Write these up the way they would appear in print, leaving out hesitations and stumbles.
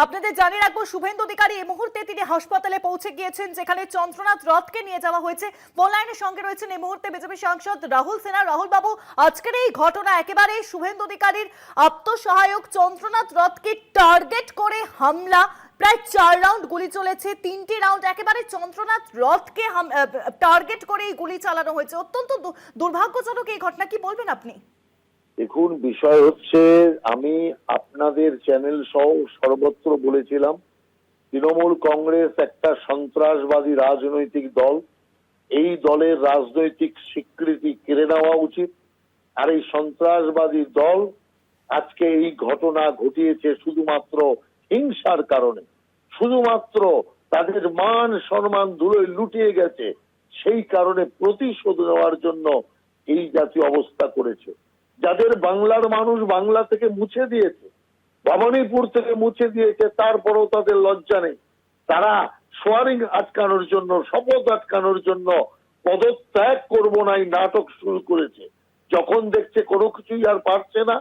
আপনাদের জানিয়ে রাখবো, শুভেন্দু অধিকারী এই মুহূর্তে তিনি হাসপাতালে পৌঁছে গিয়েছেন, যেখানে চন্দ্রনাথ রথকে নিয়ে যাওয়া হয়েছে। ফোন লাইনের সঙ্গে রয়েছেন এই মুহূর্তে বিজেপি সাংসদ রাহুল সিনহা। রাহুল বাবু, আজকের এই ঘটনা একেবারে শুভেন্দু অধিকারীর আত্মসহায়ক চন্দ্রনাথ রথকে টার্গেট করে হামলা। প্রায় 4 রাউন্ড গুলি চলেছে, 3টি রাউন্ড একেবারে চন্দ্রনাথ রথকে টার্গেট করে এই গুলি চালানো হয়েছে। অত্যন্ত দুর্ভাগ্যজনক এই ঘটনা, কি বলবেন আপনি? দেখুন, বিষয় হচ্ছে, আমি আপনাদের চ্যানেল সহ সর্বত্র বলেছিলাম, তৃণমূল কংগ্রেস একটা সন্ত্রাসবাদী রাজনৈতিক দল। এই দলের রাজনৈতিক স্বীকৃতি কেড়ে নেওয়া উচিত। আর এই সন্ত্রাসবাদী দল আজকে এই ঘটনা ঘটিয়েছে শুধুমাত্র হিংসার কারণে, শুধুমাত্র তাদের মান সম্মান ধুলোয় লুটিয়ে গেছে, সেই কারণে প্রতিশোধ নেওয়ার জন্য এই জাতীয় অবস্থা করেছে। যাদের বাংলার মানুষ বাংলা থেকে মুছে দিয়েছে, ভবানীপুর থেকে মুছে দিয়েছে, তারপরেও তাদের লজ্জা নেই। তারা সোয়ারিং আটকানোর জন্য, শপথ আটকানোর জন্য পদত্যাগ করবো না এই নাটক শুরু করেছে। যখন দেখছে কোনো কিছুই আর পারছে না,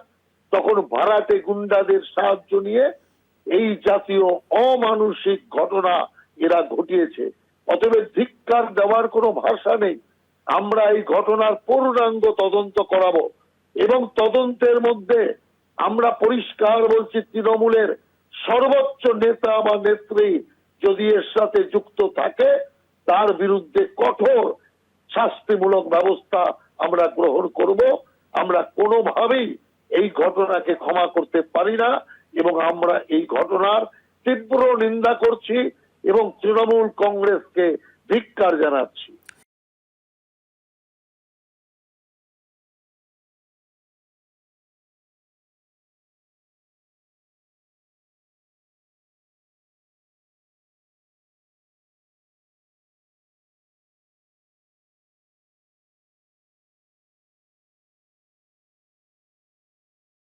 তখন ভাড়াটে গুন্ডাদের সাহায্য নিয়ে এই জাতীয় অমানুষিক ঘটনা এরা ঘটিয়েছে। অতএব ধিক্কার দেওয়ার কোনো ভাষা নেই। আমরা এই ঘটনার পূর্ণাঙ্গ তদন্ত করাবো এবং তদন্তের মধ্যে আমরা পরিষ্কার বলছি, তৃণমূলের সর্বোচ্চ নেতা বা নেত্রী যদি এর সাথে যুক্ত থাকে, তার বিরুদ্ধে কঠোর শাস্তিমূলক ব্যবস্থা আমরা গ্রহণ করব। আমরা কোনোভাবেই এই ঘটনাকে ক্ষমা করতে পারি না এবং আমরা এই ঘটনার তীব্র নিন্দা করছি এবং তৃণমূল কংগ্রেসকে ধিক্কার জানাচ্ছি।